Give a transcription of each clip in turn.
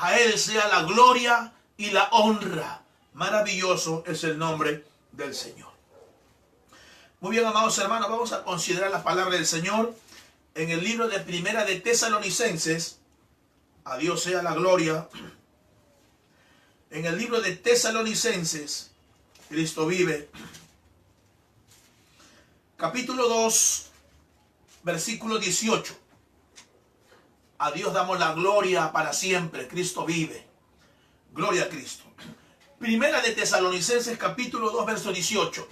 A Él sea la gloria y la honra. Maravilloso es el nombre del Señor. Muy bien, amados hermanos, vamos a considerar la palabra del Señor en el libro de Primera de Tesalonicenses. A Dios sea la gloria. En el libro de Tesalonicenses, Cristo vive. Capítulo 2, versículo 18. A Dios damos la gloria para siempre. Cristo vive. Gloria a Cristo. Primera de Tesalonicenses, capítulo 2, verso 18.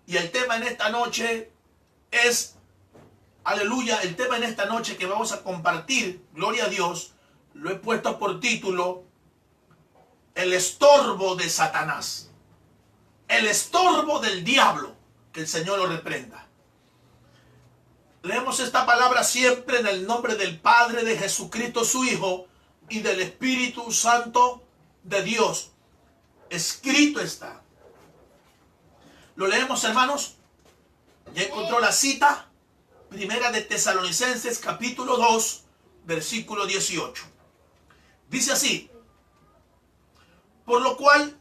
Y el tema en esta noche es, aleluya, el tema en esta noche que vamos a compartir, gloria a Dios, lo he puesto por título, el estorbo de Satanás. El estorbo del diablo. Que el Señor lo reprenda. Leemos esta palabra siempre en el nombre del Padre, de Jesucristo su Hijo y del Espíritu Santo de Dios. Escrito está. Lo leemos, hermanos. Ya encontró la cita. Primera de Tesalonicenses, capítulo 2, versículo 18. Dice así: por lo cual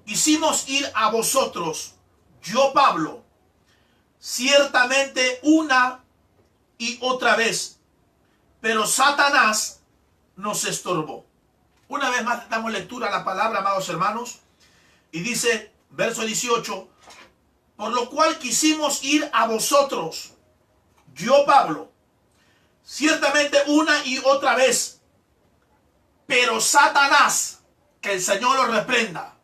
quisimos ir a vosotros, yo, Pablo, ciertamente una y otra vez, pero Satanás nos estorbó. Una vez más damos lectura a la palabra, amados hermanos, y dice, verso 18, por lo cual quisimos ir a vosotros, yo, Pablo, ciertamente una y otra vez, pero Satanás, que el Señor lo reprenda,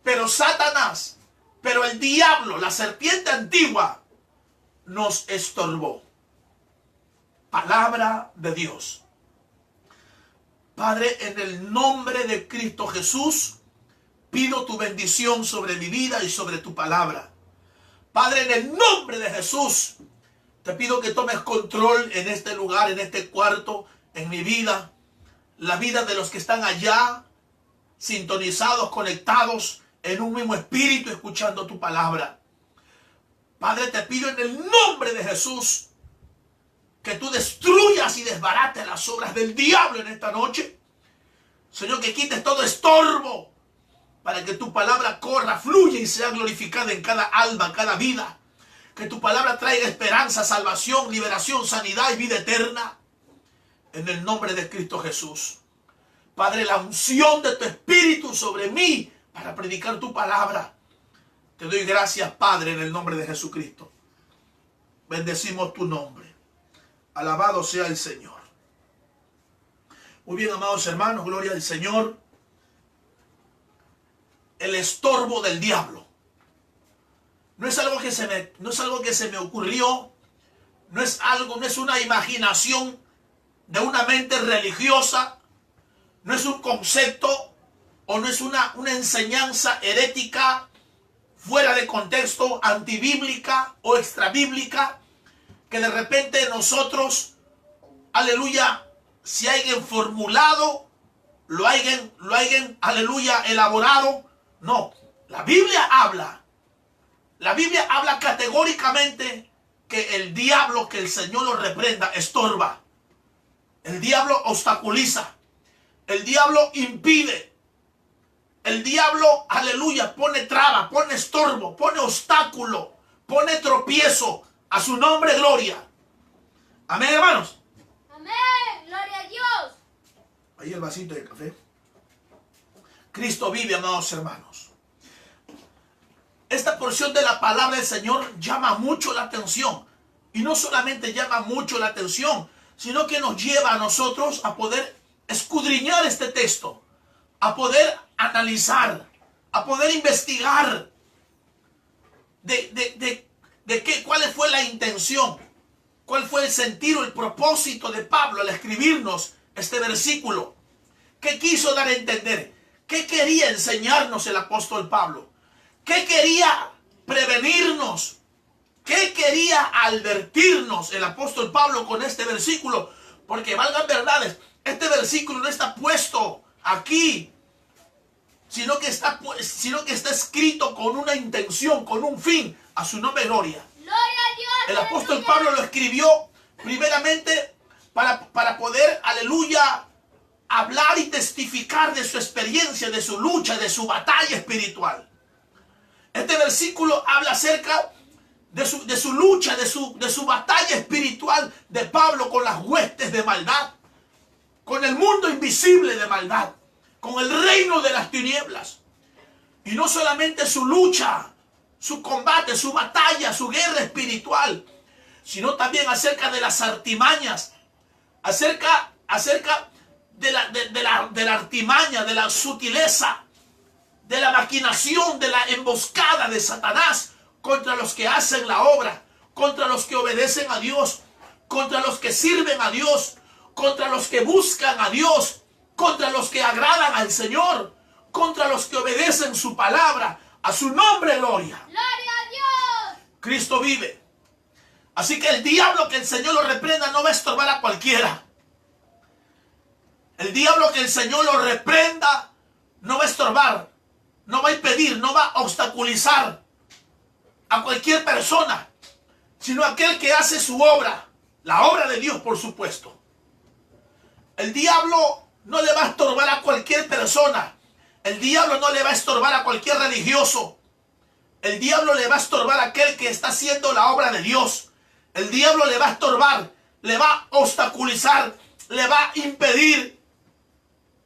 pero Satanás, pero el diablo, la serpiente antigua, nos estorbó. Palabra de Dios. Padre, en el nombre de Cristo Jesús, pido tu bendición sobre mi vida y sobre tu palabra. Padre, en el nombre de Jesús, te pido que tomes control en este lugar, en este cuarto, en mi vida, la vida de los que están allá, sintonizados, conectados, en un mismo espíritu, escuchando tu palabra. Padre, te pido en el nombre de Jesús que tú destruyas y desbarates las obras del diablo en esta noche. Señor, que quites todo estorbo para que tu palabra corra, fluya y sea glorificada en cada alma, cada vida. Que tu palabra traiga esperanza, salvación, liberación, sanidad y vida eterna. En el nombre de Cristo Jesús. Padre, la unción de tu espíritu sobre mí para predicar tu palabra. Te doy gracias, Padre, en el nombre de Jesucristo. Bendecimos tu nombre. Alabado sea el Señor. Muy bien, amados hermanos, gloria al Señor. El estorbo del diablo. No es algo que se me ocurrió. No es una imaginación de una mente religiosa. No es un concepto o no es una enseñanza herética fuera de contexto, antibíblica o extrabíblica, que de repente nosotros, aleluya, si hayan formulado, lo hayan, aleluya, elaborado. No, la Biblia habla categóricamente que el diablo, que el Señor lo reprenda, estorba. El diablo obstaculiza. El diablo impide. El diablo, aleluya, pone traba, pone estorbo, pone obstáculo, pone tropiezo. A su nombre, gloria. Amén, hermanos. Amén, gloria a Dios. Ahí el vasito de café. Cristo vive, amados hermanos. Esta porción de la palabra del Señor llama mucho la atención. Y no solamente llama mucho la atención, sino que nos lleva a nosotros a poder escudriñar este texto, a poder analizar, a poder investigar cuál fue la intención, cuál fue el sentido, el propósito de Pablo al escribirnos este versículo. ¿Qué quiso dar a entender? ¿Qué quería enseñarnos el apóstol Pablo? ¿Qué quería prevenirnos? ¿Qué quería advertirnos el apóstol Pablo con este versículo? Porque valgan verdades, este versículo no está puesto aquí, sino que está escrito con una intención, con un fin, a su nombre gloria. Gloria a Dios. El apóstol Pablo lo escribió primeramente para poder, aleluya, hablar y testificar de su experiencia, de su lucha, de su batalla espiritual. Este versículo habla acerca de su lucha, de su batalla espiritual de Pablo con las huestes de maldad, con el mundo invisible de maldad, con el reino de las tinieblas. Y no solamente su lucha, su combate, su batalla, su guerra espiritual, sino también acerca de las artimañas, acerca de la artimaña, de la sutileza, de la maquinación, de la emboscada de Satanás contra los que hacen la obra, contra los que obedecen a Dios, contra los que sirven a Dios, contra los que buscan a Dios, contra los que agradan al Señor, contra los que obedecen su palabra. A su nombre, gloria. Gloria a Dios. Cristo vive. Así que el diablo, que el Señor lo reprenda, no va a estorbar a cualquiera. El diablo, que el Señor lo reprenda, no va a estorbar, no va a impedir, no va a obstaculizar a cualquier persona, sino aquel que hace su obra, la obra de Dios, por supuesto. El diablo no le va a estorbar a cualquier persona. El diablo no le va a estorbar a cualquier religioso. El diablo le va a estorbar a aquel que está haciendo la obra de Dios. El diablo le va a estorbar, le va a obstaculizar, le va a impedir,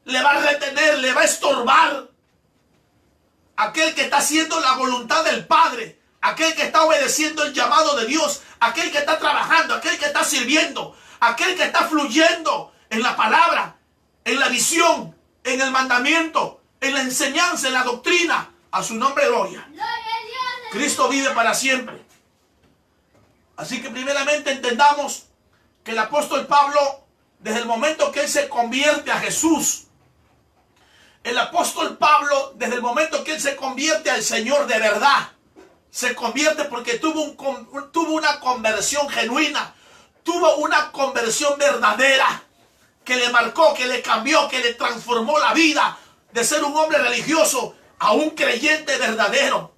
le va a retener, le va a estorbar. Aquel que está haciendo la voluntad del Padre, aquel que está obedeciendo el llamado de Dios, aquel que está trabajando, aquel que está sirviendo, aquel que está fluyendo en la palabra, en la visión, en el mandamiento, en la enseñanza, en la doctrina. A su nombre, gloria. Gloria a Dios. Cristo vive para siempre. Así que primeramente entendamos que el apóstol Pablo, desde el momento que él se convierte a Jesús, el apóstol Pablo, desde el momento que él se convierte al Señor de verdad, se convierte porque tuvo una conversión genuina, tuvo una conversión verdadera, que le marcó, que le cambió, que le transformó la vida, de ser un hombre religioso a un creyente verdadero,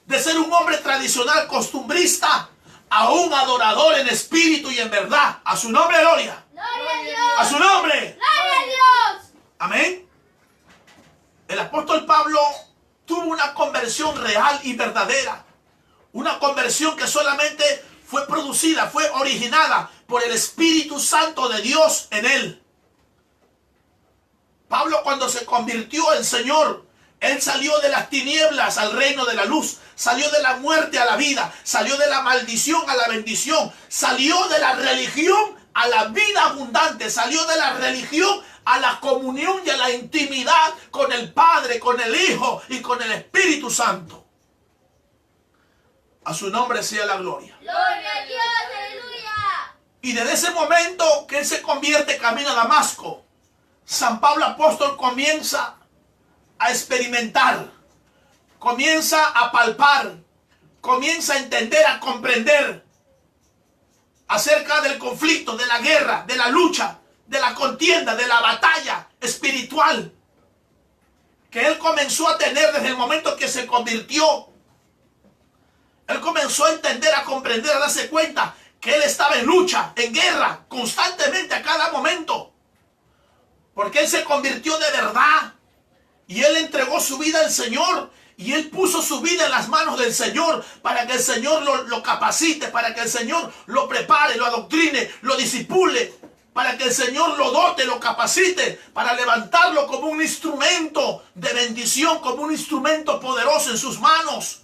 de ser un hombre tradicional costumbrista a un adorador en espíritu y en verdad. A su nombre, gloria. Gloria a Dios. A su nombre. Gloria a Dios. Amén. El apóstol Pablo tuvo una conversión real y verdadera. Una conversión que solamente fue producida, fue originada por el Espíritu Santo de Dios en él. Pablo, cuando se convirtió en Señor, él salió de las tinieblas al reino de la luz, salió de la muerte a la vida, salió de la maldición a la bendición, salió de la religión a la vida abundante, salió de la religión a la comunión y a la intimidad con el Padre, con el Hijo y con el Espíritu Santo. A su nombre sea la gloria. Gloria a Dios. Aleluya. Y desde ese momento que él se convierte camino a Damasco, San Pablo apóstol comienza a experimentar, comienza a palpar, comienza a entender, a comprender acerca del conflicto, de la guerra, de la lucha, de la contienda, de la batalla espiritual que él comenzó a tener desde el momento que se convirtió. Él comenzó a entender, a comprender, a darse cuenta que él estaba en lucha, en guerra, constantemente, a cada momento. Porque él se convirtió de verdad. Y él entregó su vida al Señor. Y él puso su vida en las manos del Señor para que el Señor lo capacite, para que el Señor lo prepare, lo adoctrine, lo disipule, para que el Señor lo dote, lo capacite, para levantarlo como un instrumento de bendición, como un instrumento poderoso en sus manos.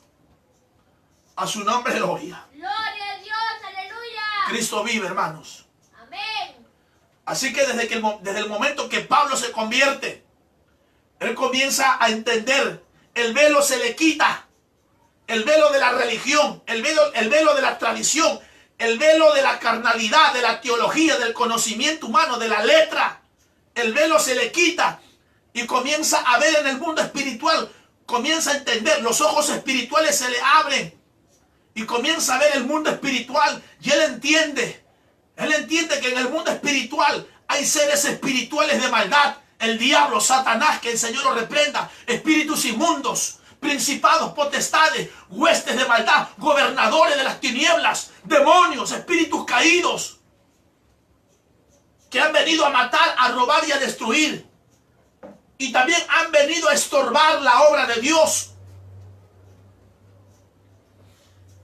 A su nombre, gloria. Gloria a Dios. Aleluya. Cristo vive, hermanos. Amén. Así que desde el momento que Pablo se convierte, él comienza a entender. El velo se le quita. El velo de la religión, el velo de la tradición, el velo de la carnalidad, de la teología, del conocimiento humano, de la letra. El velo se le quita y comienza a ver en el mundo espiritual. Comienza a entender, los ojos espirituales se le abren y comienza a ver el mundo espiritual. Y él entiende que en el mundo espiritual hay seres espirituales de maldad. El diablo, Satanás, que el Señor lo reprenda, espíritus inmundos, principados, potestades, huestes de maldad, gobernadores de las tinieblas, demonios, espíritus caídos, que han venido a matar, a robar y a destruir. y también han venido a estorbar la obra de Dios.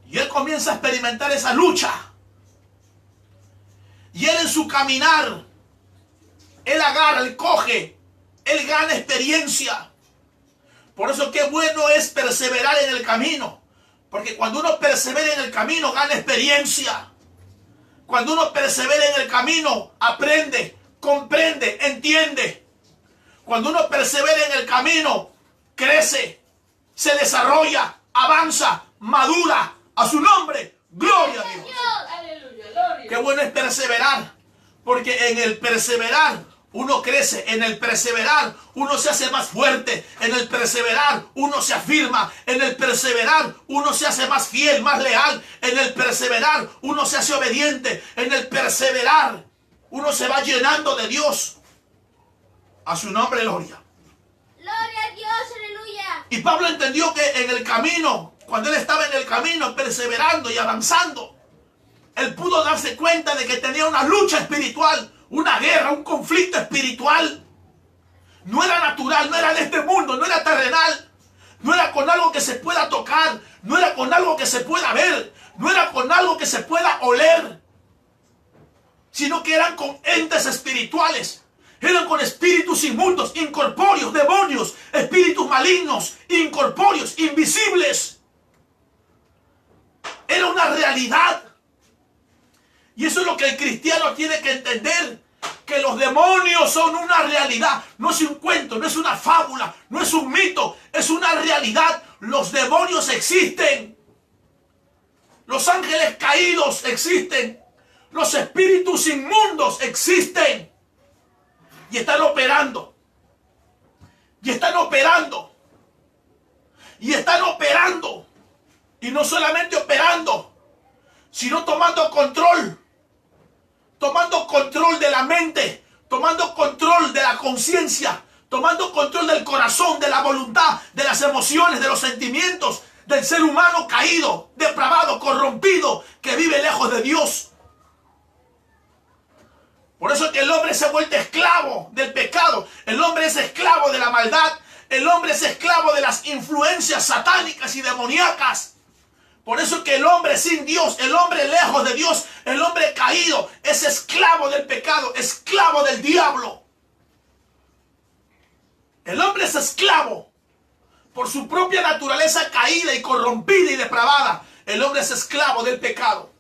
Y él comienza a experimentar esa lucha. Y él en su caminar, él agarra, él coge, él gana experiencia. Por eso qué bueno es perseverar en el camino. Porque cuando uno persevera en el camino, gana experiencia. Cuando uno persevera en el camino, aprende, comprende, entiende. Cuando uno persevera en el camino, crece, se desarrolla, avanza, madura. A su nombre, gloria a Dios. Aleluya, gloria. Qué bueno es perseverar, porque en el perseverar uno crece, en el perseverar uno se hace más fuerte, en el perseverar uno se afirma, en el perseverar uno se hace más fiel, más leal, en el perseverar uno se hace obediente, en el perseverar uno se va llenando de Dios. A su nombre, gloria. Gloria a Dios, aleluya. Y Pablo entendió que en el camino, cuando él estaba en el camino perseverando y avanzando, él pudo darse cuenta de que tenía una lucha espiritual, una guerra, un conflicto espiritual. No era natural, no era de este mundo, no era terrenal, no era con algo que se pueda tocar, no era con algo que se pueda ver, no era con algo que se pueda oler, sino que eran con entes espirituales, eran con espíritus inmundos, incorpóreos, demonios, espíritus malignos, incorpóreos, invisibles. Era una realidad. Y eso es lo que el cristiano tiene que entender, que los demonios son una realidad. No es un cuento, no es una fábula, no es un mito, es una realidad. Los demonios existen. Los ángeles caídos existen. Los espíritus inmundos existen. Y están operando. Y están operando. Y están operando. Y no solamente operando, sino tomando control de la mente, tomando control de la conciencia, tomando control del corazón, de la voluntad, de las emociones, de los sentimientos del ser humano caído, depravado, corrompido, que vive lejos de Dios. Por eso es que el hombre se ha vuelto esclavo del pecado, el hombre es esclavo de la maldad, el hombre es esclavo de las influencias satánicas y demoníacas. Por eso es que el hombre sin Dios, el hombre lejos de Dios, el hombre caído, es esclavo del pecado, esclavo del diablo. El hombre es esclavo por su propia naturaleza caída y corrompida y depravada. El hombre es esclavo del pecado.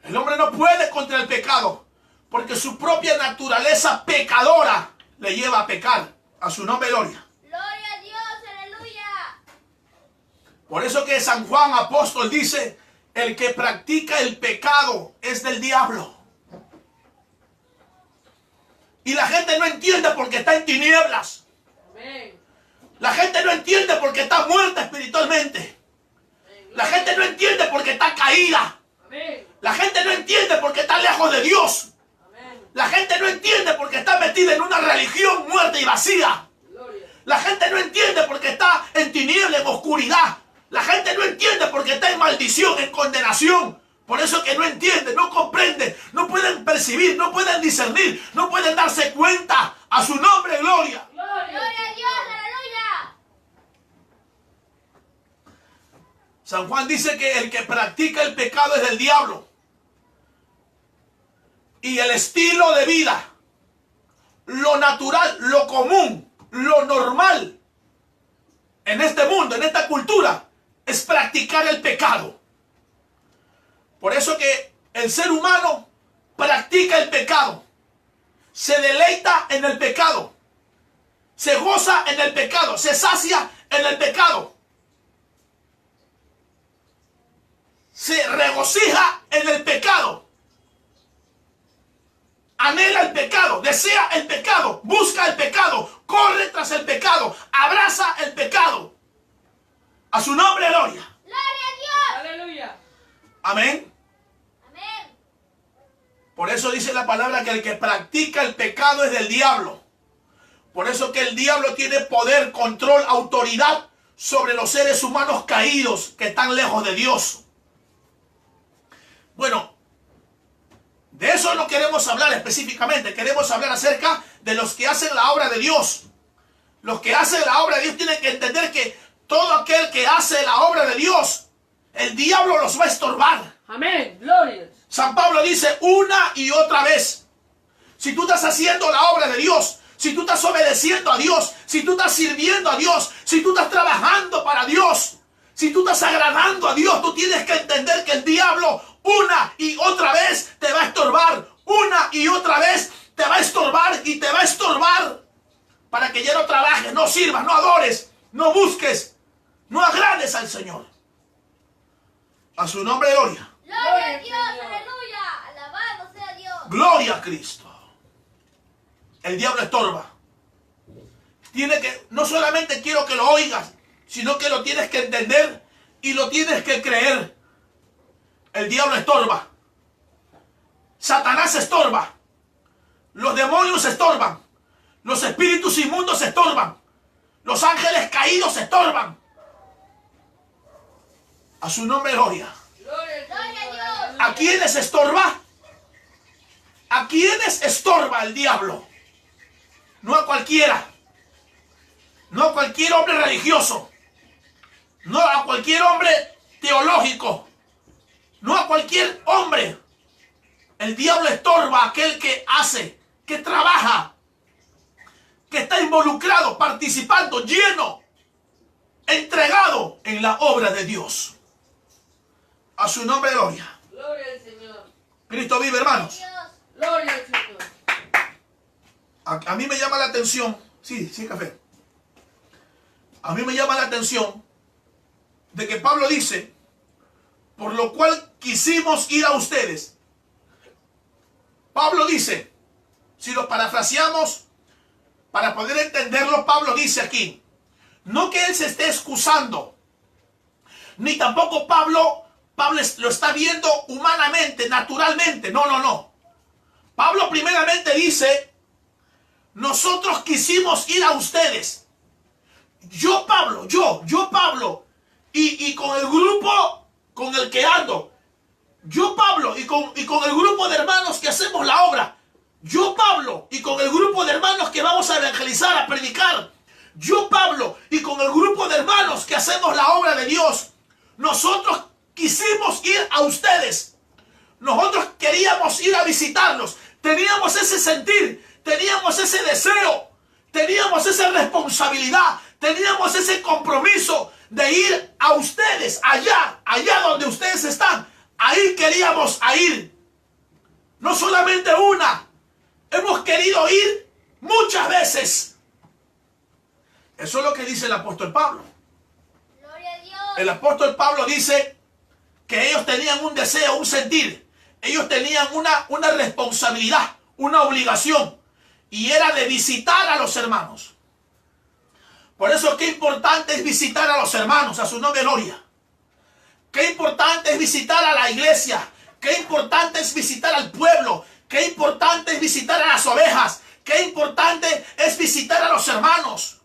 El hombre no puede contra el pecado, porque su propia naturaleza pecadora le lleva a pecar. A su nombre, gloria. Gloria a Dios, aleluya. Por eso que San Juan apóstol dice, el que practica el pecado es del diablo. Y la gente no entiende porque está en tinieblas. Amén. La gente no entiende porque está muerta espiritualmente. La gente no entiende porque está caída. Amén. La gente no entiende porque está lejos de Dios. Amén. La gente no entiende porque está metida en una religión muerta y vacía. Gloria. La gente no entiende porque está en tiniebla, en oscuridad. La gente no entiende porque está en maldición, en condenación. Por eso que no entiende, no comprende, no pueden percibir, no pueden discernir, no pueden darse cuenta. A su nombre, gloria. Gloria. Gloria a Dios, aleluya. San Juan dice que el que practica el pecado es del diablo. Y el estilo de vida, lo natural, lo común, lo normal en este mundo, en esta cultura, es practicar el pecado. Por eso que el ser humano practica el pecado, se deleita en el pecado, se goza en el pecado, se sacia en el pecado, se regocija en el pecado, anhela el pecado, desea el pecado, busca el pecado, corre tras el pecado, abraza el pecado. A su nombre, gloria. Gloria a Dios. Aleluya. Amén. Amén. Por eso dice la palabra que el que practica el pecado es del diablo. Por eso que el diablo tiene poder, control, autoridad sobre los seres humanos caídos que están lejos de Dios. Bueno, de eso no queremos hablar específicamente. Queremos hablar acerca de los que hacen la obra de Dios. Los que hacen la obra de Dios tienen que entender que todo aquel que hace la obra de Dios, el diablo los va a estorbar. Amén. Gloria. San Pablo dice una y otra vez, si tú estás haciendo la obra de Dios, si tú estás obedeciendo a Dios, si tú estás sirviendo a Dios, si tú estás trabajando para Dios, si tú estás agradando a Dios, tú tienes que entender que el diablo una y otra vez te va a estorbar, una y otra vez te va a estorbar y te va a estorbar para que ya no trabajes, no sirvas, no adores, no busques, no agrades al Señor. A su nombre, gloria. Gloria a Dios, aleluya. Alabado sea Dios. Gloria a Cristo. El diablo estorba. Tiene que, no solamente quiero que lo oigas, sino que lo tienes que entender y lo tienes que creer. El diablo estorba. Satanás estorba. Los demonios estorban. Los espíritus inmundos estorban. Los ángeles caídos estorban. A su nombre, gloria. Gloria a Dios. ¿A quiénes estorba? ¿A quiénes estorba el diablo? No a cualquiera. No a cualquier hombre religioso. No a cualquier hombre teológico. No a cualquier hombre. El diablo estorba a aquel que hace, que trabaja, que está involucrado, participando, lleno, entregado en la obra de Dios. A su nombre, gloria. Gloria al Señor. Cristo vive, hermanos. Dios. Gloria al Señor. A mí me llama la atención, sí, café. A mí me llama la atención de que Pablo dice, por lo cual quisimos ir a ustedes. Pablo dice, si lo parafraseamos, para poder entenderlo, Pablo dice aquí, no que él se esté excusando, ni tampoco Pablo lo está viendo humanamente, naturalmente, no. Pablo primeramente dice, nosotros quisimos ir a ustedes. Yo Pablo, y con el grupo con el que ando, yo Pablo, y con el grupo de hermanos que hacemos la obra, yo Pablo, y con el grupo de hermanos que vamos a evangelizar, a predicar, yo Pablo, y con el grupo de hermanos que hacemos la obra de Dios, nosotros quisimos ir a ustedes. Nosotros queríamos ir a visitarlos. Teníamos ese sentir, teníamos ese deseo, teníamos esa responsabilidad, teníamos ese compromiso de ir a ustedes, allá donde ustedes están. Ahí queríamos ir. No solamente una, hemos querido ir muchas veces. Eso es lo que dice el apóstol Pablo. Gloria a Dios. El apóstol Pablo dice que ellos tenían un deseo, un sentir. Ellos tenían una responsabilidad, una obligación. Y era de visitar a los hermanos. Por eso qué importante es visitar a los hermanos, a su nombre gloria. Qué importante es visitar a la iglesia. Qué importante es visitar al pueblo. Qué importante es visitar a las ovejas. Qué importante es visitar a los hermanos.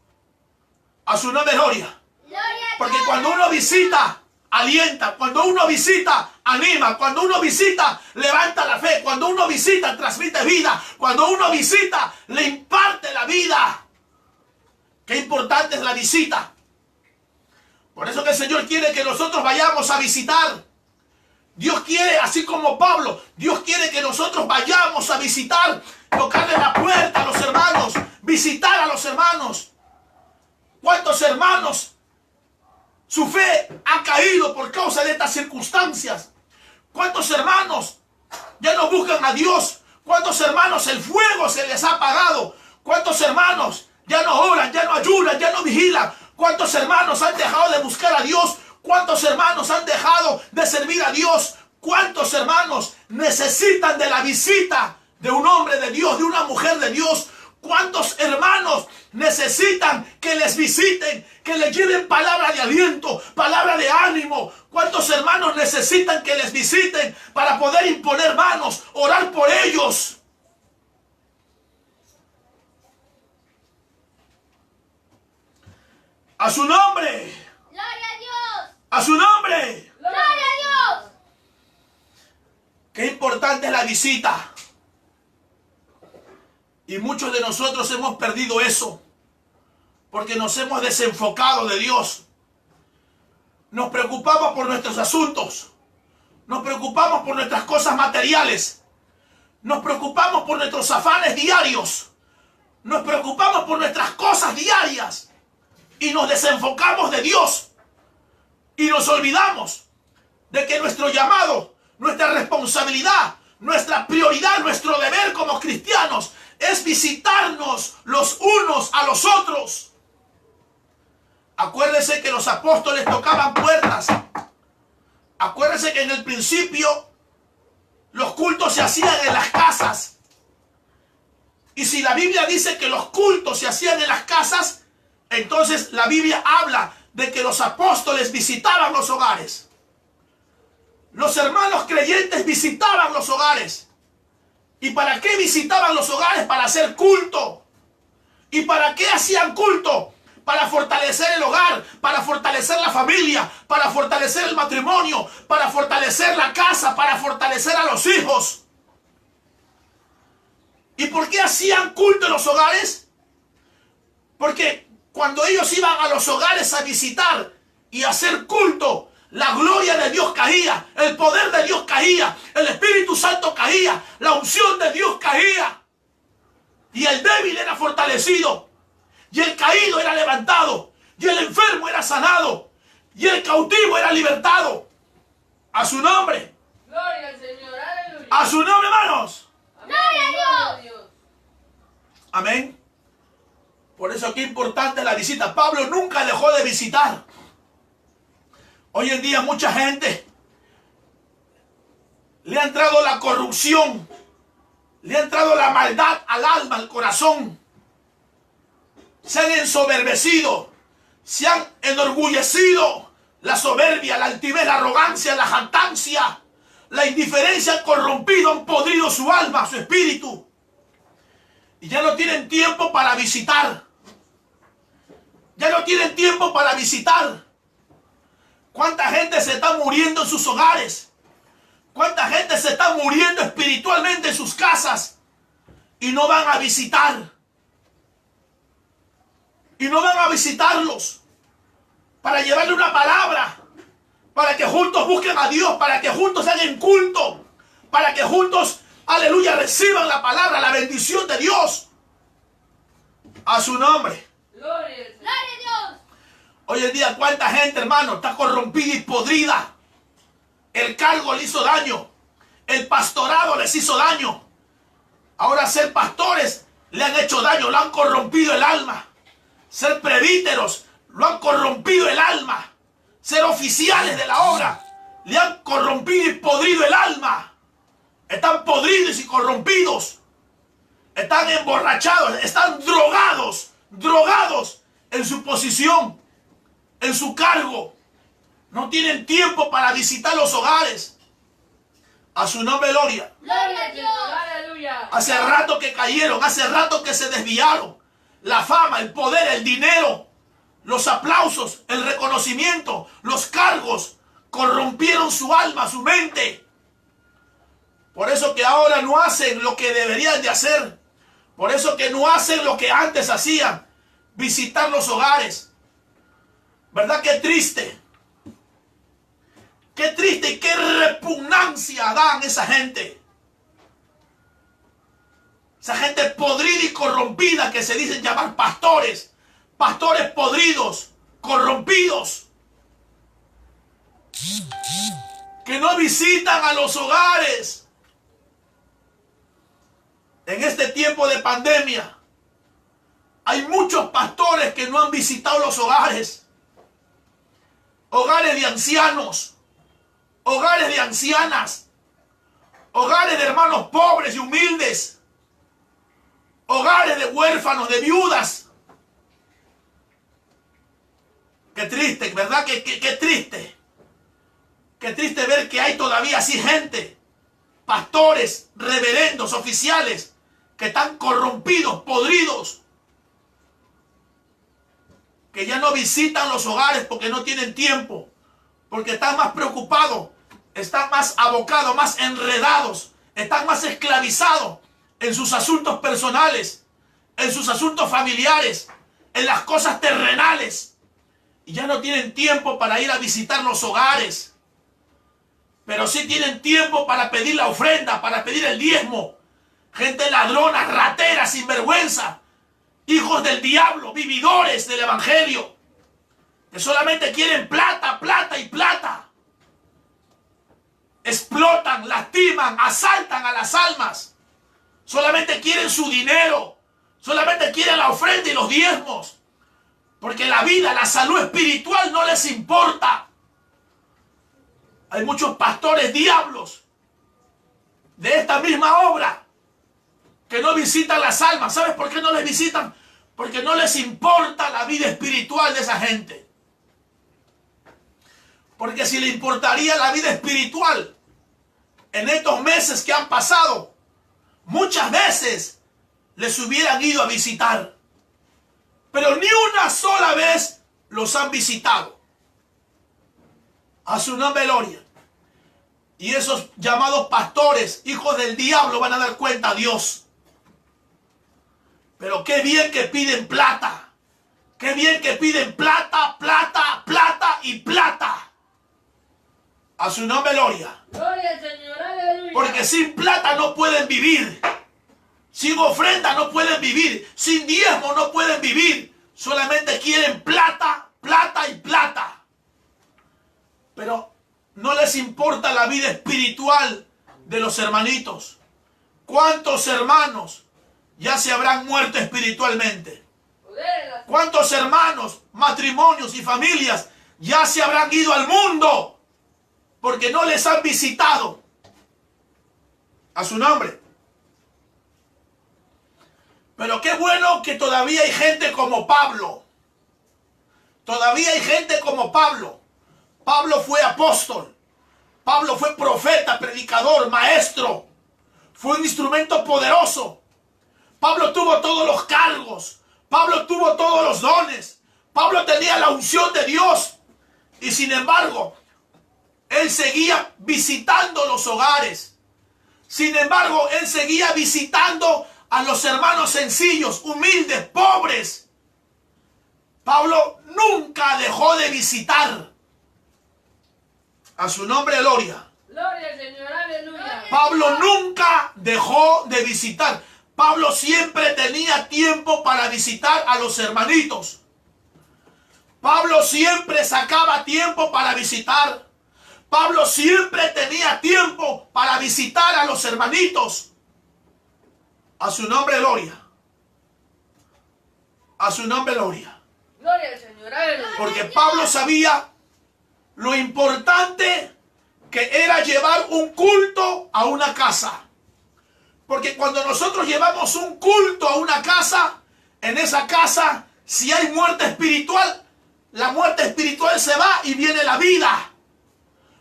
A su nombre gloria. Gloria a Porque Dios. cuando uno visita, alienta. Cuando uno visita, anima. Cuando uno visita, levanta la fe. Cuando uno visita, transmite vida. Cuando uno visita, le imparte la vida. Qué importante es la visita. Por eso que el Señor quiere que nosotros vayamos a visitar. Dios quiere, así como Pablo, Dios quiere que nosotros vayamos a visitar, tocarle la puerta a los hermanos, visitar a los hermanos. ¿Cuántos hermanos su fe ha caído por causa de estas circunstancias? ¿Cuántos hermanos ya no buscan a Dios? ¿Cuántos hermanos el fuego se les ha apagado? ¿Cuántos hermanos ya no oran, ya no ayunan, ya no vigilan? ¿Cuántos hermanos han dejado de buscar a Dios? ¿Cuántos hermanos han dejado de servir a Dios? ¿Cuántos hermanos necesitan de la visita de un hombre de Dios, de una mujer de Dios? ¿Cuántos hermanos necesitan que les visiten, que les lleven palabra de aliento, palabra de ánimo? ¿Cuántos hermanos necesitan que les visiten para poder imponer manos, orar por ellos? ¡A su nombre! Gloria a Dios. ¡A su nombre! Gloria a Dios. Qué importante es la visita. Y muchos de nosotros hemos perdido eso, porque nos hemos desenfocado de Dios. Nos preocupamos por nuestros asuntos, nos preocupamos por nuestras cosas materiales, nos preocupamos por nuestros afanes diarios, nos preocupamos por nuestras cosas diarias y nos desenfocamos de Dios y nos olvidamos de que nuestro llamado, nuestra responsabilidad, nuestra prioridad, nuestro deber como cristianos es visitarnos los unos a los otros. Acuérdense que los apóstoles tocaban puertas. Acuérdense que en el principio los cultos se hacían en las casas. Y si la Biblia dice que los cultos se hacían en las casas, entonces la Biblia habla de que los apóstoles visitaban los hogares. Los hermanos creyentes visitaban los hogares. ¿Y para qué visitaban los hogares? Para hacer culto. ¿Y para qué hacían culto? Para fortalecer el hogar, para fortalecer la familia, para fortalecer el matrimonio, para fortalecer la casa, para fortalecer a los hijos. ¿Y por qué hacían culto en los hogares? Porque cuando ellos iban a los hogares a visitar y a hacer culto, la gloria de Dios caía, el poder de Dios caía, el Espíritu Santo caía, la unción de Dios caía. Y el débil era fortalecido. Y el caído era levantado. Y el enfermo era sanado. Y el cautivo era libertado. A su nombre. Gloria al Señor. Aleluya. A su nombre, hermanos. Amén. Gloria a Dios. Amén. Por eso qué importante la visita. Pablo nunca dejó de visitar. Hoy en día mucha gente le ha entrado la corrupción. Le ha entrado la maldad al alma, al corazón. Se han ensoberbecido, se han enorgullecido. La soberbia, la altivez, la arrogancia, la jactancia, la indiferencia han corrompido, han podrido su alma, su espíritu. Y ya no tienen tiempo para visitar. Ya no tienen tiempo para visitar. ¿Cuánta gente se está muriendo en sus hogares? ¿Cuánta gente se está muriendo espiritualmente en sus casas? Y no van a visitar. Y no van a visitarlos para llevarle una palabra, para que juntos busquen a Dios, para que juntos hagan culto, para que juntos, aleluya, reciban la palabra, la bendición de Dios. A su nombre. Gloria al Señor. Gloria a Dios. Hoy en día, ¿cuánta gente, hermano, está corrompida y podrida? El cargo le hizo daño. El pastorado les hizo daño. Ahora ser pastores le han hecho daño, lo han corrompido el alma. Ser presbíteros lo han corrompido el alma. Ser oficiales de la obra le han corrompido y podrido el alma. Están podridos y corrompidos. Están emborrachados, están drogados en su posición, en su cargo. No tienen tiempo para visitar los hogares. A su nombre, gloria. Gloria a Dios. Aleluya. Hace rato que cayeron, hace rato que se desviaron. La fama, el poder, el dinero, los aplausos, el reconocimiento, los cargos, corrompieron su alma, su mente. Por eso que ahora no hacen lo que deberían de hacer. Por eso que no hacen lo que antes hacían, visitar los hogares. ¿Verdad? Qué triste. Qué triste y qué repugnancia dan esa gente. Esa gente podrida y corrompida que se dicen llamar pastores. Pastores podridos, corrompidos. Que no visitan a los hogares. En este tiempo de pandemia, hay muchos pastores que no han visitado los hogares. Hogares de ancianos, hogares de ancianas, hogares de hermanos pobres y humildes. Hogares de huérfanos, de viudas. Qué triste, ¿verdad? Qué triste. Qué triste ver que hay todavía así gente, pastores, reverendos, oficiales, que están corrompidos, podridos, que ya no visitan los hogares porque no tienen tiempo, porque están más preocupados, están más abocados, más enredados, están más esclavizados en sus asuntos personales, en sus asuntos familiares, en las cosas terrenales. Y ya no tienen tiempo para ir a visitar los hogares. Pero sí tienen tiempo para pedir la ofrenda, para pedir el diezmo. Gente ladrona, ratera, sinvergüenza. Hijos del diablo, vividores del evangelio. Que solamente quieren plata, plata y plata. Explotan, lastiman, asaltan a las almas. Solamente quieren su dinero. Solamente quieren la ofrenda y los diezmos. Porque la vida, la salud espiritual no les importa. Hay muchos pastores diablos de esta misma obra que no visitan las almas. ¿Sabes por qué no les visitan? Porque no les importa la vida espiritual de esa gente. Porque si le importaría la vida espiritual, en estos meses que han pasado, muchas veces les hubieran ido a visitar. Pero ni una sola vez los han visitado. A su nombre gloria. Y esos llamados pastores, hijos del diablo, van a dar cuenta a Dios. Pero qué bien que piden plata. Qué bien que piden plata, plata, plata y plata. A su nombre gloria. Gloria al Señor, aleluya. Porque sin plata no pueden vivir. Sin ofrenda no pueden vivir. Sin diezmo no pueden vivir. Solamente quieren plata, plata y plata. Pero no les importa la vida espiritual de los hermanitos. ¿Cuántos hermanos ya se habrán muerto espiritualmente? ¿Cuántos hermanos, matrimonios y familias ya se habrán ido al mundo porque no les han visitado? A su nombre. Pero qué bueno que todavía hay gente como Pablo. Todavía hay gente como Pablo. Pablo fue apóstol. Pablo fue profeta, predicador, maestro. Fue un instrumento poderoso. Pablo tuvo todos los cargos. Pablo tuvo todos los dones. Pablo tenía la unción de Dios. Y sin embargo, él seguía visitando los hogares. Sin embargo, él seguía visitando a los hermanos sencillos, humildes, pobres. Pablo nunca dejó de visitar. A su nombre, gloria. Gloria al Señor, aleluya. Pablo nunca dejó de visitar. Pablo siempre tenía tiempo para visitar a los hermanitos. Pablo siempre sacaba tiempo para visitar. Pablo siempre tenía tiempo para visitar a los hermanitos. A su nombre, gloria. A su nombre, gloria. Gloria al Señor, aleluya. Porque Pablo sabía lo importante que era llevar un culto a una casa. Porque cuando nosotros llevamos un culto a una casa, en esa casa, si hay muerte espiritual, la muerte espiritual se va y viene la vida.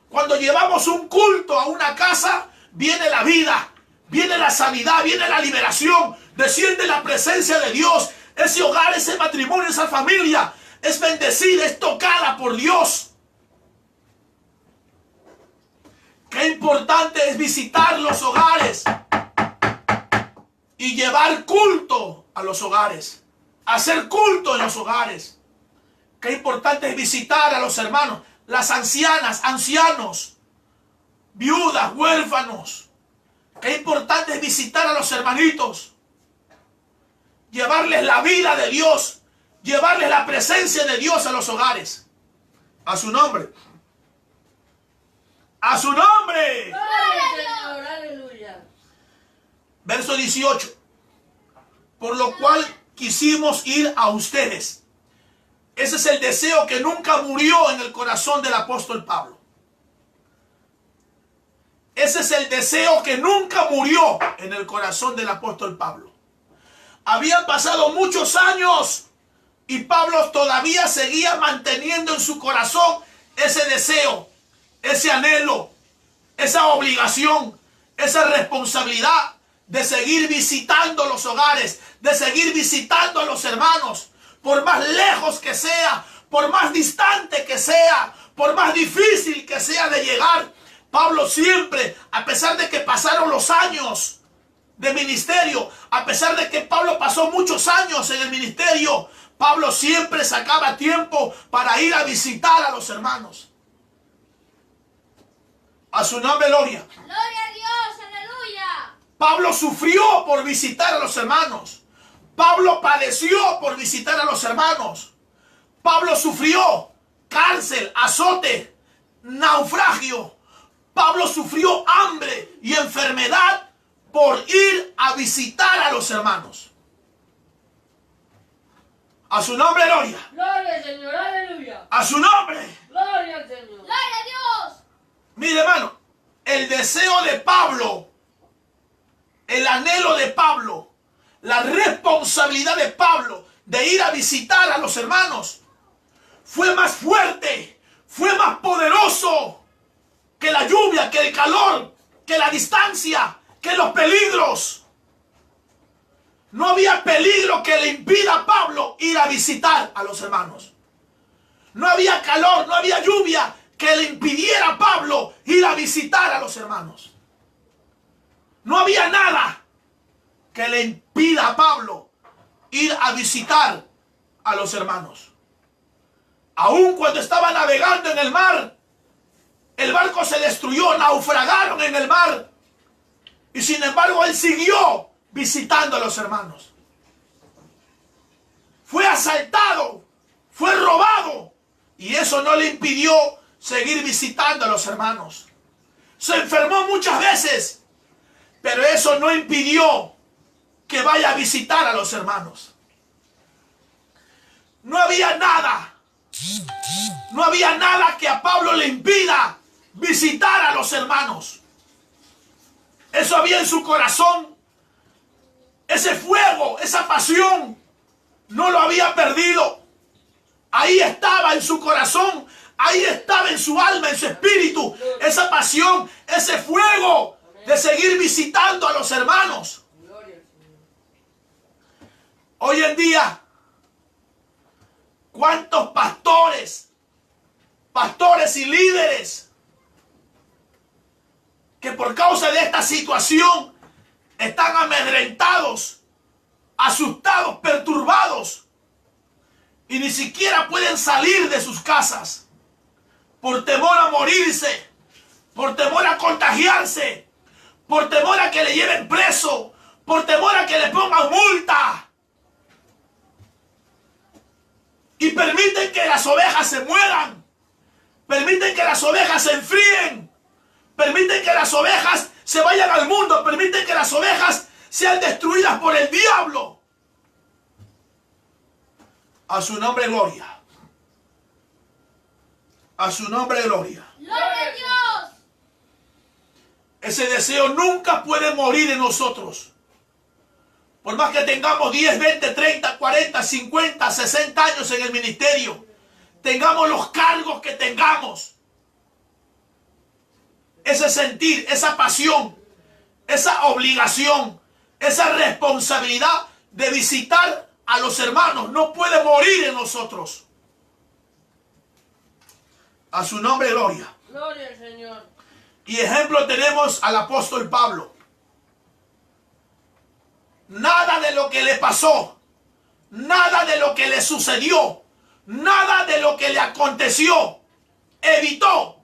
Cuando llevamos un culto a una casa, viene la vida, viene la sanidad, viene la liberación, desciende la presencia de Dios. Ese hogar, ese matrimonio, esa familia es bendecida, es tocada por Dios. Qué importante es visitar los hogares y llevar culto a los hogares, hacer culto en los hogares. Qué importante es visitar a los hermanos, las ancianas, ancianos, viudas, huérfanos. Qué importante es visitar a los hermanitos, llevarles la vida de Dios, llevarles la presencia de Dios a los hogares. A su nombre. ¡A su nombre! Gloria al Señor, aleluya. Verso 18. Por lo cual quisimos ir a ustedes. Ese es el deseo que nunca murió en el corazón del apóstol Pablo. Ese es el deseo que nunca murió en el corazón del apóstol Pablo. Habían pasado muchos años y Pablo todavía seguía manteniendo en su corazón ese deseo, ese anhelo, esa obligación, esa responsabilidad de seguir visitando los hogares, de seguir visitando a los hermanos, por más lejos que sea, por más distante que sea, por más difícil que sea de llegar. Pablo siempre, a pesar de que pasaron los años, de ministerio. A pesar de que Pablo pasó muchos años en el ministerio, Pablo siempre sacaba tiempo para ir a visitar a los hermanos. A su nombre, gloria. Gloria a Dios, aleluya. Pablo sufrió por visitar a los hermanos. Pablo padeció por visitar a los hermanos. Pablo sufrió cárcel, azote, naufragio. Pablo sufrió hambre y enfermedad por ir a visitar a los hermanos. A su nombre, gloria. Gloria al Señor, aleluya. A su nombre. Gloria al Señor. Gloria a Dios. Mire, hermano, el deseo de Pablo, el anhelo de Pablo, la responsabilidad de Pablo de ir a visitar a los hermanos fue más fuerte, fue más poderoso que la lluvia, que el calor, que la distancia, que los peligros. No había peligro que le impida a Pablo ir a visitar a los hermanos. No había calor, no había lluvia que le impidiera a Pablo ir a visitar a los hermanos. No había nada que le impida a Pablo ir a visitar a los hermanos. Aun cuando estaba navegando en el mar, el barco se destruyó, naufragaron en el mar. Y sin embargo, él siguió visitando a los hermanos. Fue asaltado, fue robado. Y eso no le impidió seguir visitando a los hermanos. Se enfermó muchas veces, pero eso no impidió que vaya a visitar a los hermanos. No había nada que a Pablo le impida visitar a los hermanos. Eso había en su corazón. Ese fuego, esa pasión, no lo había perdido. Ahí estaba en su corazón, ahí estaba en su alma, en su espíritu, esa pasión, ese fuego de seguir visitando a los hermanos. Hoy en día, ¿cuántos pastores y líderes que por causa de esta situación están amedrentados, asustados, perturbados y ni siquiera pueden salir de sus casas por temor a morirse, por temor a contagiarse, por temor a que le lleven preso, por temor a que le pongan multa? Y permiten que las ovejas se mueran, permiten que las ovejas se enfríen, permiten que las ovejas se vayan al mundo, permiten que las ovejas sean destruidas por el diablo. A su nombre, gloria. A su nombre, gloria. Gloria a Dios. Ese deseo nunca puede morir en nosotros. Por más que tengamos 10, 20, 30, 40, 50, 60 años en el ministerio, tengamos los cargos que tengamos, ese sentir, esa pasión, esa obligación, esa responsabilidad de visitar a los hermanos no puede morir en nosotros. A su nombre, gloria. Gloria al Señor. Y ejemplo tenemos al apóstol Pablo. Nada de lo que le pasó, nada de lo que le sucedió, nada de lo que le aconteció evitó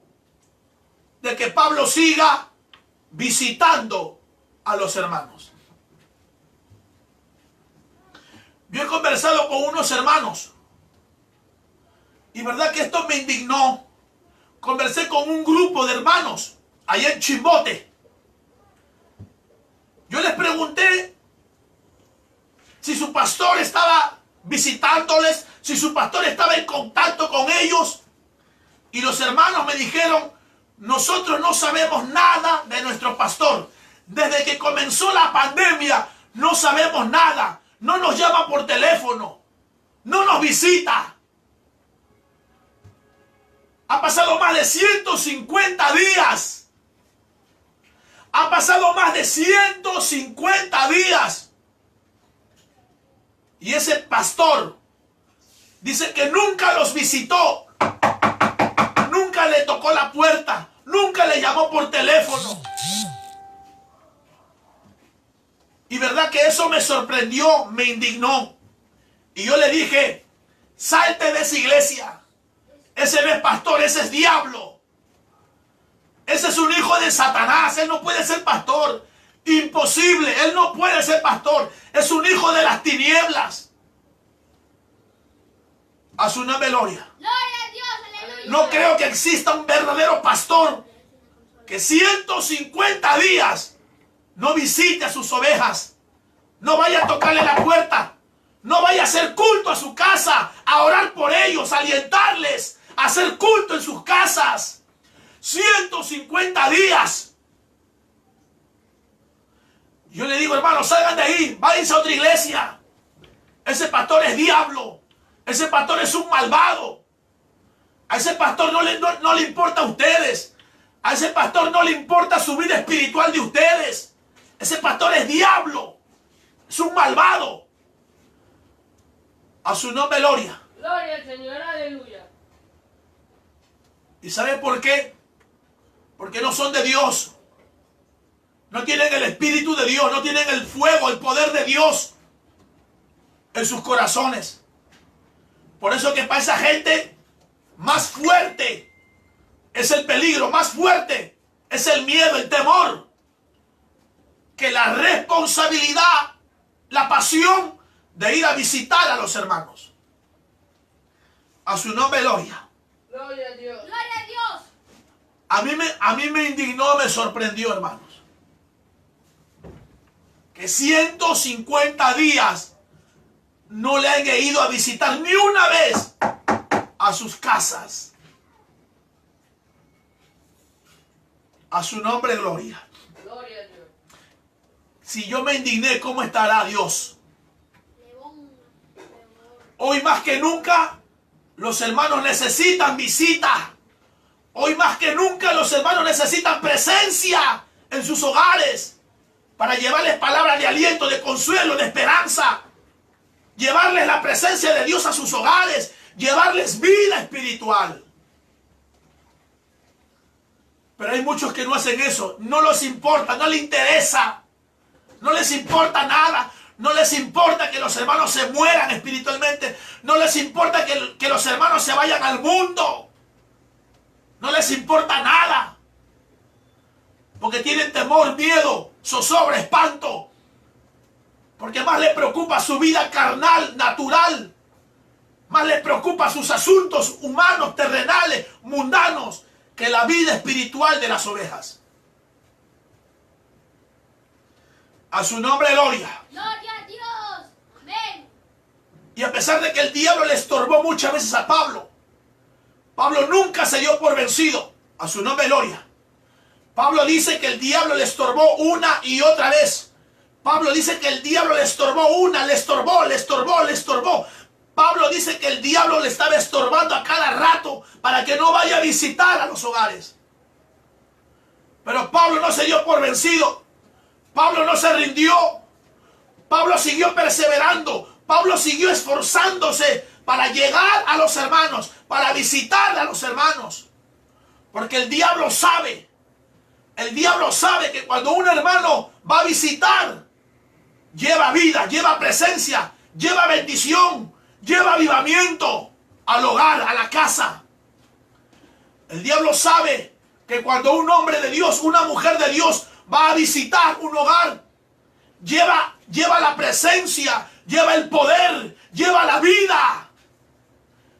de que Pablo siga visitando a los hermanos. Yo he conversado con unos hermanos y verdad que esto me indignó. Conversé con un grupo de hermanos allá en Chimbote. Yo les pregunté si su pastor estaba visitándoles, si su pastor estaba en contacto con ellos. Y los hermanos me dijeron: nosotros no sabemos nada de nuestro pastor. Desde que comenzó la pandemia no sabemos nada. No nos llama por teléfono, no nos visita. Ha pasado más de 150 días. Ha pasado más de 150 días. Y ese pastor dice que nunca los visitó, nunca le tocó la puerta, nunca le llamó por teléfono. Y verdad que eso me sorprendió, me indignó. Y yo le dije, salte de esa iglesia. Ese no es pastor, ese es diablo. Ese es un hijo de Satanás, él no puede ser pastor. Imposible, él no puede ser pastor. Es un hijo de las tinieblas. A su nombre, gloria. Gloria a Dios, aleluya. No creo que exista un verdadero pastor que 150 días no visite a sus ovejas, no vaya a tocarle la puerta, no vaya a hacer culto a su casa, a orar por ellos, a alientarles, a hacer culto en sus casas. 150 días. Yo le digo, hermanos, salgan de ahí, váyanse a otra iglesia. Ese pastor es diablo. Ese pastor es un malvado. A ese pastor no le importa a ustedes. A ese pastor no le importa su vida espiritual de ustedes. Ese pastor es diablo. Es un malvado. A su nombre, gloria. Gloria al Señor, aleluya. ¿Y sabe por qué? Porque no son de Dios. No tienen el Espíritu de Dios. No tienen el fuego, el poder de Dios en sus corazones. Por eso que para esa gente más fuerte es el peligro, más fuerte es el miedo, el temor, que la responsabilidad, la pasión de ir a visitar a los hermanos. A su nombre, gloria. Gloria a Dios. Gloria a Dios. A mí me indignó, me sorprendió, hermanos, que 150 días no le han ido a visitar ni una vez a sus casas. A su nombre, gloria. Gloria a Dios. Si yo me indigné, ¿cómo estará Dios? Hoy más que nunca, los hermanos necesitan visita. Hoy más que nunca, los hermanos necesitan presencia en sus hogares para llevarles palabras de aliento, de consuelo, de esperanza. Llevarles la presencia de Dios a sus hogares, llevarles vida espiritual. Pero hay muchos que no hacen eso, no les importa, no les interesa, no les importa nada, no les importa que los hermanos se mueran espiritualmente, no les importa que los hermanos se vayan al mundo, no les importa nada, porque tienen temor, miedo, zozobra, espanto. Porque más les preocupa su vida carnal, natural. Más les preocupa sus asuntos humanos, terrenales, mundanos, que la vida espiritual de las ovejas. A su nombre, gloria. Gloria a Dios. Amén. Y a pesar de que el diablo le estorbó muchas veces a Pablo, Pablo nunca se dio por vencido. A su nombre, gloria. Pablo dice que el diablo le estorbó una y otra vez. Pablo dice que el diablo le estorbó le estorbó. Pablo dice que el diablo le estaba estorbando a cada rato para que no vaya a visitar a los hogares. Pero Pablo no se dio por vencido. Pablo no se rindió. Pablo siguió perseverando. Pablo siguió esforzándose para llegar a los hermanos, para visitar a los hermanos. Porque el diablo sabe que cuando un hermano va a visitar, lleva vida, lleva presencia, lleva bendición, lleva avivamiento al hogar, a la casa. El diablo sabe que cuando un hombre de Dios, una mujer de Dios va a visitar un hogar, lleva la presencia, lleva el poder, lleva la vida.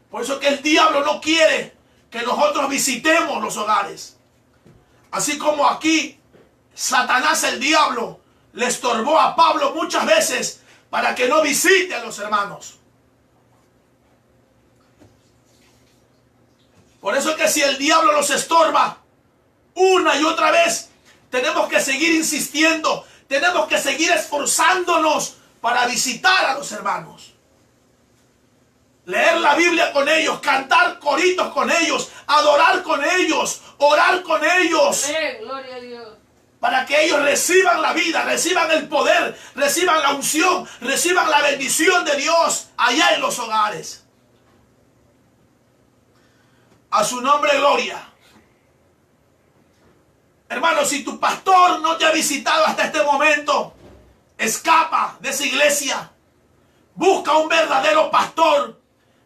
Por eso que el diablo no quiere que nosotros visitemos los hogares. Así como aquí, Satanás, el diablo, le estorbó a Pablo muchas veces para que no visite a los hermanos. Por eso es que si el diablo los estorba una y otra vez, tenemos que seguir insistiendo, tenemos que seguir esforzándonos para visitar a los hermanos. Leer la Biblia con ellos, cantar coritos con ellos, adorar con ellos, orar con ellos. Amén, gloria a Dios. Para que ellos reciban la vida, reciban el poder, reciban la unción, reciban la bendición de Dios allá en los hogares. A su nombre, gloria. Hermano, si tu pastor no te ha visitado hasta este momento, Escapa de esa iglesia. Busca un verdadero pastor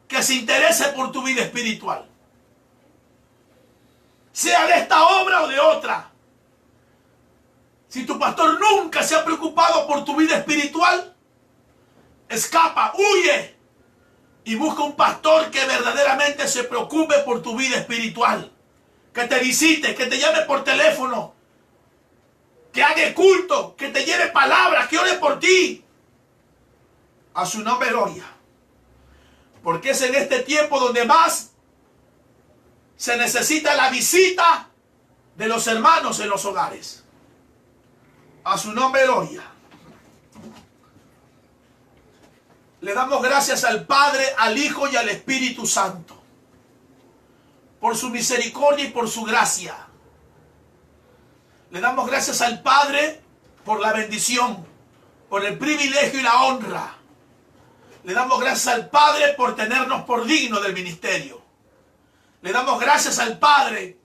que se interese por tu vida espiritual. Sea de esta obra o de otra. Si tu pastor nunca se ha preocupado por tu vida espiritual, escapa, huye y busca un pastor que verdaderamente se preocupe por tu vida espiritual. Que te visite, que te llame por teléfono, que haga culto, que te lleve palabras, que ore por ti. A su nombre gloria. Porque es en este tiempo donde más se necesita la visita de los hermanos en los hogares. A su nombre gloria. Le damos gracias al Padre, al Hijo y al Espíritu Santo por su misericordia y por su gracia. Le damos gracias al Padre por la bendición, por el privilegio y la honra. Le damos gracias al Padre por tenernos por digno del ministerio. Le damos gracias al Padre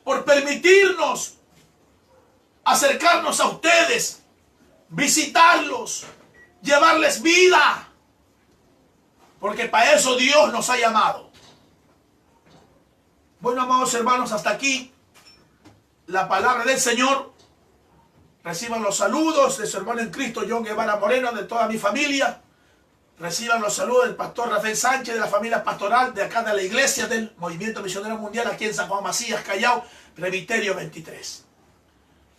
por permitirnos acercarnos a ustedes, visitarlos, llevarles vida. Porque para eso Dios nos ha llamado. Bueno, amados hermanos, hasta aquí la palabra del Señor. Reciban los saludos de su hermano en Cristo, John Guevara Moreno, de toda mi familia. Reciban los saludos del pastor Rafael Sánchez, de la familia pastoral de acá de la iglesia del Movimiento Misionero Mundial, aquí en San Juan Macías, Callao, Presbiterio 23.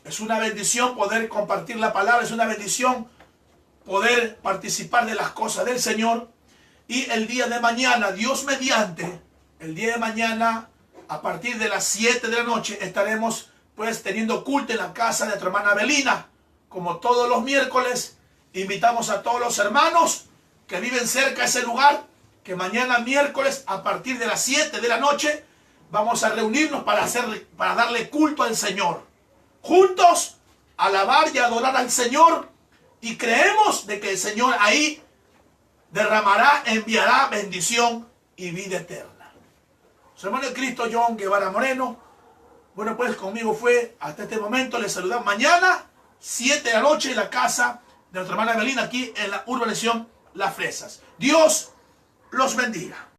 Es una bendición poder compartir la palabra, es una bendición poder participar de las cosas del Señor. Y el día de mañana, Dios mediante, el día de mañana, a partir de las 7 de la noche, estaremos pues teniendo culto en la casa de nuestra hermana Belina. Como todos los miércoles, invitamos a todos los hermanos que viven cerca de ese lugar, que mañana miércoles, a partir de las 7 de la noche, vamos a reunirnos para darle culto al Señor. Juntos, alabar y adorar al Señor. Y creemos de que el Señor ahí derramará, enviará bendición y vida eterna. Su hermano en Cristo, John Guevara Moreno. Bueno, pues conmigo fue hasta este momento. Les saludamos mañana, 7 de la noche, en la casa de nuestra hermana Belina, aquí en la urbanización Las Fresas. Dios los bendiga.